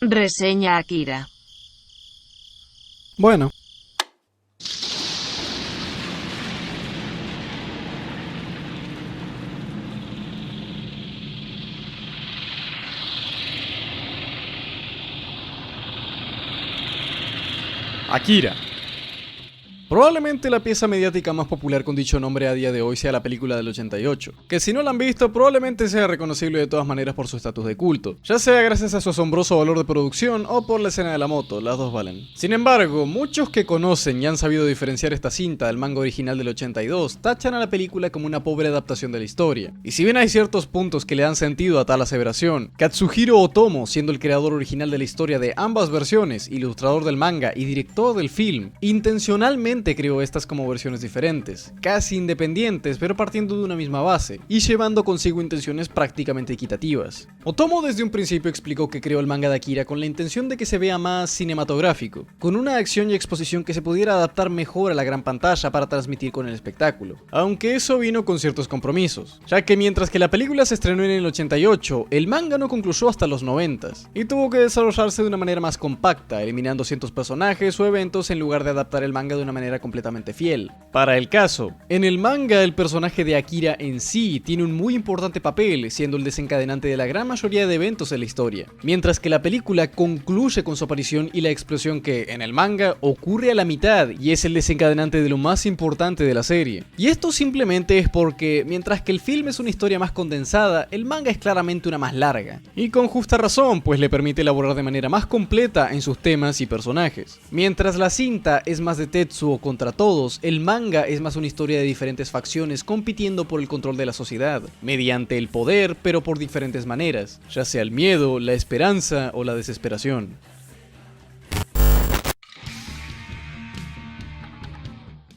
Reseña Akira. Bueno, Akira. Probablemente la pieza mediática más popular con dicho nombre a día de hoy sea la película del 88, que si no la han visto probablemente sea reconocible de todas maneras por su estatus de culto, ya sea gracias a su asombroso valor de producción o por la escena de la moto, las dos valen. Sin embargo, muchos que conocen y han sabido diferenciar esta cinta del manga original del 82 tachan a la película como una pobre adaptación de la historia. Y si bien hay ciertos puntos que le dan sentido a tal aseveración, Katsuhiro Otomo, siendo el creador original de la historia de ambas versiones, ilustrador del manga y director del film, intencionalmente creó estas como versiones diferentes, casi independientes pero partiendo de una misma base, y llevando consigo intenciones prácticamente equitativas. Otomo desde un principio explicó que creó el manga de Akira con la intención de que se vea más cinematográfico, con una acción y exposición que se pudiera adaptar mejor a la gran pantalla para transmitir con el espectáculo, aunque eso vino con ciertos compromisos, ya que mientras que la película se estrenó en el 88, el manga no concluyó hasta los 90s, y tuvo que desarrollarse de una manera más compacta, eliminando ciertos personajes o eventos en lugar de adaptar el manga de una manera completamente fiel. Para el caso, en el manga el personaje de Akira en sí tiene un muy importante papel, siendo el desencadenante de la gran mayoría de eventos en la historia, mientras que la película concluye con su aparición y la explosión que, en el manga, ocurre a la mitad y es el desencadenante de lo más importante de la serie. Y esto simplemente es porque, mientras que el film es una historia más condensada, el manga es claramente una más larga, y con justa razón, pues le permite elaborar de manera más completa en sus temas y personajes. Mientras la cinta es más de Tetsuo contra todos, el manga es más una historia de diferentes facciones compitiendo por el control de la sociedad, mediante el poder, pero por diferentes maneras, ya sea el miedo, la esperanza o la desesperación.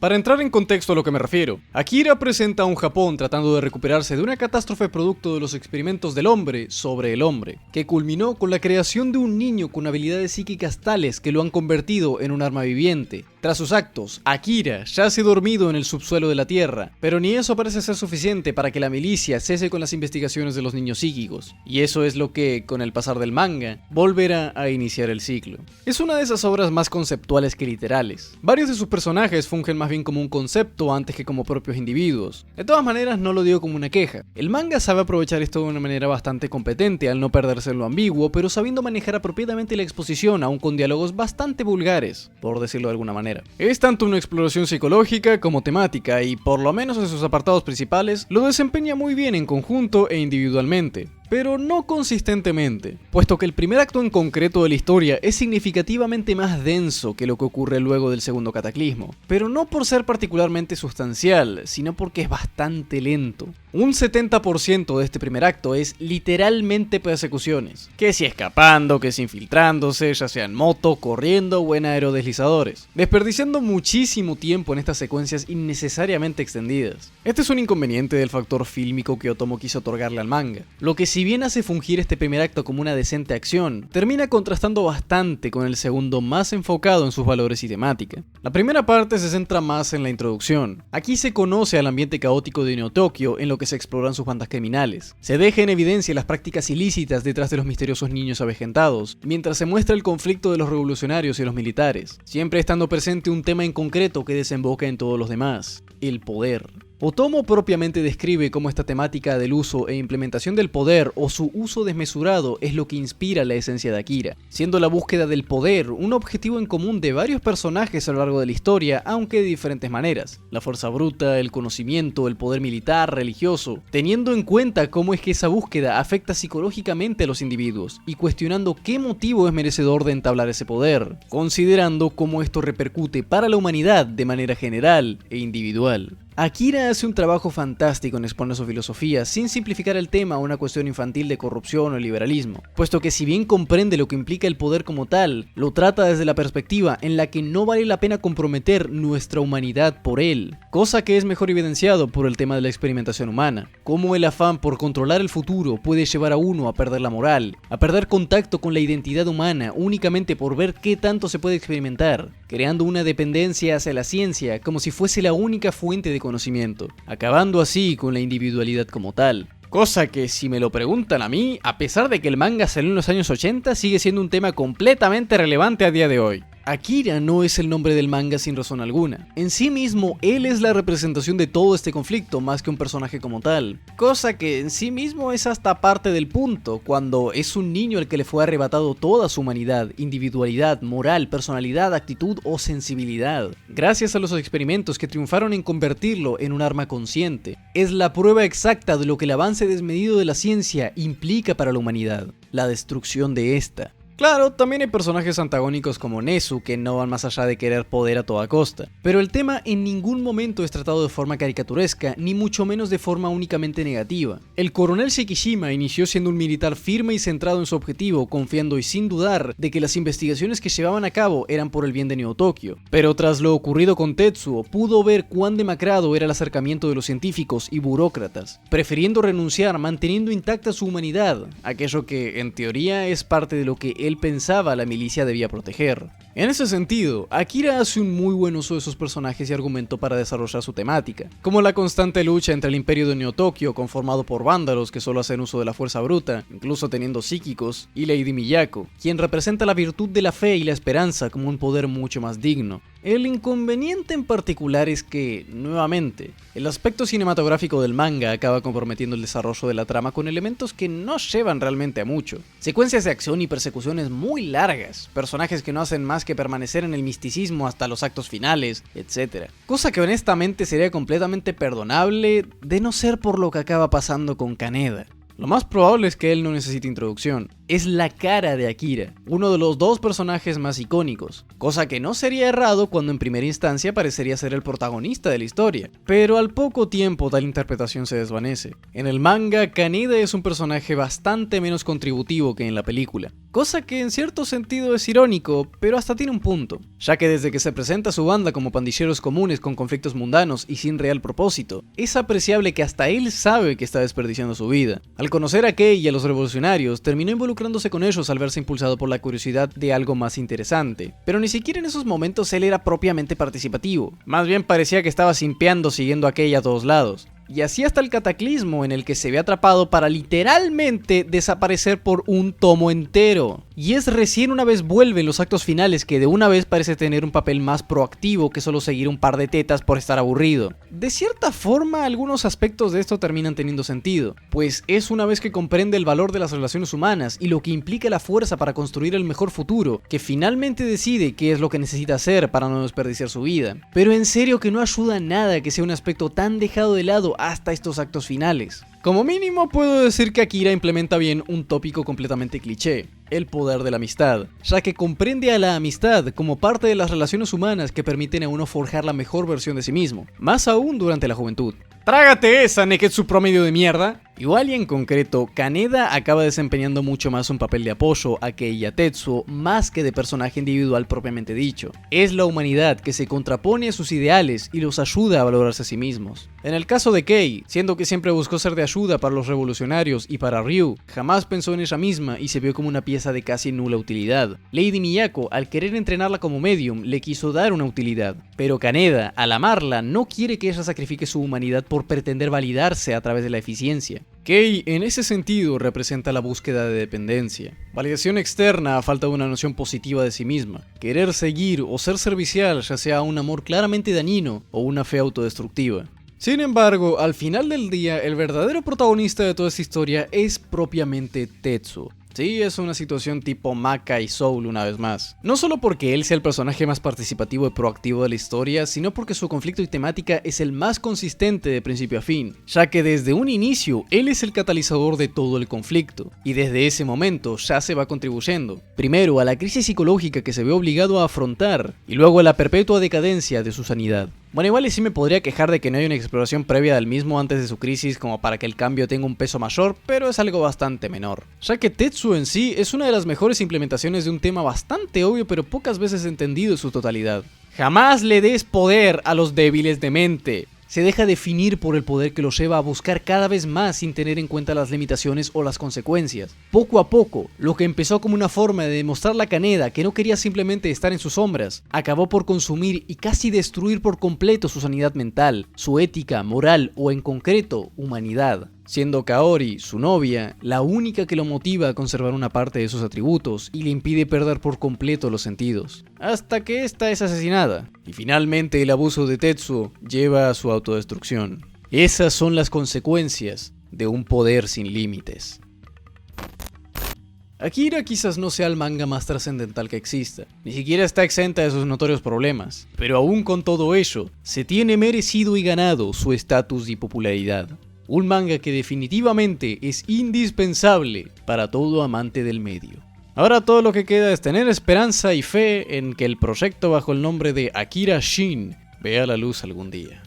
Para entrar en contexto a lo que me refiero, Akira presenta a un Japón tratando de recuperarse de una catástrofe producto de los experimentos del hombre sobre el hombre, que culminó con la creación de un niño con habilidades psíquicas tales que lo han convertido en un arma viviente. Tras sus actos, Akira yace dormido en el subsuelo de la Tierra, pero ni eso parece ser suficiente para que la milicia cese con las investigaciones de los niños psíquicos, y eso es lo que, con el pasar del manga, volverá a iniciar el ciclo. Es una de esas obras más conceptuales que literales. Varios de sus personajes fungen más bien como un concepto antes que como propios individuos. De todas maneras, no lo digo como una queja. El manga sabe aprovechar esto de una manera bastante competente al no perderse en lo ambiguo, pero sabiendo manejar apropiadamente la exposición, aún con diálogos bastante vulgares, por decirlo de alguna manera. Es tanto una exploración psicológica como temática y, por lo menos en sus apartados principales, lo desempeña muy bien en conjunto e individualmente, pero no consistentemente, puesto que el primer acto en concreto de la historia es significativamente más denso que lo que ocurre luego del segundo cataclismo, pero no por ser particularmente sustancial, sino porque es bastante lento. Un 70% de este primer acto es literalmente persecuciones, que si escapando, que si infiltrándose, ya sea en moto, corriendo o en aerodeslizadores, desperdiciando muchísimo tiempo en estas secuencias innecesariamente extendidas. Este es un inconveniente del factor fílmico que Otomo quiso otorgarle al manga, lo que si bien hace fungir este primer acto como una decente acción, termina contrastando bastante con el segundo más enfocado en sus valores y temática. La primera parte se centra más en la introducción. Aquí se conoce al ambiente caótico de Neo Tokio en lo que se exploran sus bandas criminales. Se deja en evidencia las prácticas ilícitas detrás de los misteriosos niños avejentados, mientras se muestra el conflicto de los revolucionarios y los militares, siempre estando presente un tema en concreto que desemboca en todos los demás: el poder. Otomo propiamente describe cómo esta temática del uso e implementación del poder o su uso desmesurado es lo que inspira la esencia de Akira, siendo la búsqueda del poder un objetivo en común de varios personajes a lo largo de la historia, aunque de diferentes maneras. La fuerza bruta, el conocimiento, el poder militar, religioso, teniendo en cuenta cómo es que esa búsqueda afecta psicológicamente a los individuos y cuestionando qué motivo es merecedor de entablar ese poder, considerando cómo esto repercute para la humanidad de manera general e individual. Akira hace un trabajo fantástico en exponer su filosofía sin simplificar el tema a una cuestión infantil de corrupción o liberalismo, puesto que si bien comprende lo que implica el poder como tal, lo trata desde la perspectiva en la que no vale la pena comprometer nuestra humanidad por él, cosa que es mejor evidenciado por el tema de la experimentación humana, cómo el afán por controlar el futuro puede llevar a uno a perder la moral, a perder contacto con la identidad humana únicamente por ver qué tanto se puede experimentar, creando una dependencia hacia la ciencia como si fuese la única fuente de conocimiento, acabando así con la individualidad como tal. Cosa que, si me lo preguntan a mí, a pesar de que el manga salió en los años 80, sigue siendo un tema completamente relevante a día de hoy. Akira no es el nombre del manga sin razón alguna. En sí mismo, él es la representación de todo este conflicto más que un personaje como tal. Cosa que en sí mismo es hasta parte del punto, cuando es un niño al que le fue arrebatado toda su humanidad, individualidad, moral, personalidad, actitud o sensibilidad. Gracias a los experimentos que triunfaron en convertirlo en un arma consciente. Es la prueba exacta de lo que el avance desmedido de la ciencia implica para la humanidad. La destrucción de esta. Claro, también hay personajes antagónicos como Nezu que no van más allá de querer poder a toda costa, pero el tema en ningún momento es tratado de forma caricaturesca, ni mucho menos de forma únicamente negativa. El coronel Sekishima inició siendo un militar firme y centrado en su objetivo, confiando y sin dudar de que las investigaciones que llevaban a cabo eran por el bien de Neo Tokio. Pero tras lo ocurrido con Tetsuo, pudo ver cuán demacrado era el acercamiento de los científicos y burócratas, prefiriendo renunciar manteniendo intacta su humanidad, aquello que en teoría es parte de lo que él pensaba la milicia debía proteger. En ese sentido, Akira hace un muy buen uso de sus personajes y argumento para desarrollar su temática, como la constante lucha entre el imperio de Neo Tokio, conformado por vándalos que solo hacen uso de la fuerza bruta, incluso teniendo psíquicos, y Lady Miyako, quien representa la virtud de la fe y la esperanza como un poder mucho más digno. El inconveniente en particular es que, nuevamente, el aspecto cinematográfico del manga acaba comprometiendo el desarrollo de la trama con elementos que no llevan realmente a mucho. Secuencias de acción y persecuciones muy largas, personajes que no hacen más que permanecer en el misticismo hasta los actos finales, etc. Cosa que honestamente sería completamente perdonable de no ser por lo que acaba pasando con Kaneda. Lo más probable es que él no necesite introducción. Es la cara de Akira, uno de los dos personajes más icónicos, cosa que no sería errado cuando en primera instancia parecería ser el protagonista de la historia, pero al poco tiempo tal interpretación se desvanece. En el manga, Kaneda es un personaje bastante menos contributivo que en la película, cosa que en cierto sentido es irónico, pero hasta tiene un punto, ya que desde que se presenta su banda como pandilleros comunes con conflictos mundanos y sin real propósito, es apreciable que hasta él sabe que está desperdiciando su vida. Al conocer a Kei y a los revolucionarios, terminó involucrándose con ellos al verse impulsado por la curiosidad de algo más interesante. Pero ni siquiera en esos momentos él era propiamente participativo. Más bien parecía que estaba simpeando siguiendo a Kei a todos lados. Y así hasta el cataclismo en el que se ve atrapado para literalmente desaparecer por un tomo entero. Y es recién una vez vuelve en los actos finales que de una vez parece tener un papel más proactivo que solo seguir un par de tetas por estar aburrido. De cierta forma, algunos aspectos de esto terminan teniendo sentido, pues es una vez que comprende el valor de las relaciones humanas y lo que implica la fuerza para construir el mejor futuro, que finalmente decide qué es lo que necesita hacer para no desperdiciar su vida. Pero en serio que no ayuda nada que sea un aspecto tan dejado de lado hasta estos actos finales. Como mínimo puedo decir que Akira implementa bien un tópico completamente cliché, el poder de la amistad, ya que comprende a la amistad como parte de las relaciones humanas que permiten a uno forjar la mejor versión de sí mismo, más aún durante la juventud. ¡Trágate esa, Neketsu promedio de mierda! Igual y en concreto, Kaneda acaba desempeñando mucho más un papel de apoyo a Kei y a Tetsuo más que de personaje individual propiamente dicho. Es la humanidad que se contrapone a sus ideales y los ayuda a valorarse a sí mismos. En el caso de Kei, siendo que siempre buscó ser de ayuda para los revolucionarios y para Ryu, jamás pensó en ella misma y se vio como una pieza de casi nula utilidad. Lady Miyako, al querer entrenarla como medium, le quiso dar una utilidad, pero Kaneda, al amarla, no quiere que ella sacrifique su humanidad por pretender validarse a través de la eficiencia. Kei, en ese sentido, representa la búsqueda de dependencia. Validación externa a falta de una noción positiva de sí misma. Querer seguir o ser servicial, ya sea un amor claramente dañino o una fe autodestructiva. Sin embargo, al final del día, el verdadero protagonista de toda esta historia es propiamente Tetsuo. Sí, es una situación tipo Maka y Soul una vez más. No solo porque él sea el personaje más participativo y proactivo de la historia, sino porque su conflicto y temática es el más consistente de principio a fin, ya que desde un inicio él es el catalizador de todo el conflicto, y desde ese momento ya se va contribuyendo, primero a la crisis psicológica que se ve obligado a afrontar, y luego a la perpetua decadencia de su sanidad. Bueno, igual y sí me podría quejar de que no hay una exploración previa del mismo antes de su crisis como para que el cambio tenga un peso mayor, pero es algo bastante menor, ya que Tetsuo en sí es una de las mejores implementaciones de un tema bastante obvio pero pocas veces entendido en su totalidad. Jamás le des poder a los débiles de mente. Se deja definir por el poder que lo lleva a buscar cada vez más sin tener en cuenta las limitaciones o las consecuencias. Poco a poco, lo que empezó como una forma de demostrar a Kaneda que no quería simplemente estar en sus sombras, acabó por consumir y casi destruir por completo su sanidad mental, su ética, moral o en concreto, humanidad. siendo Kaori, su novia, la única que lo motiva a conservar una parte de sus atributos y le impide perder por completo los sentidos, hasta que esta es asesinada, y finalmente el abuso de Tetsuo lleva a su autodestrucción. Esas son las consecuencias de un poder sin límites. Akira quizás no sea el manga más trascendental que exista, ni siquiera está exenta de sus notorios problemas, pero aún con todo ello, se tiene merecido y ganado su estatus y popularidad. Un manga que definitivamente es indispensable para todo amante del medio. Ahora todo lo que queda es tener esperanza y fe en que el proyecto bajo el nombre de Akira Shin vea la luz algún día.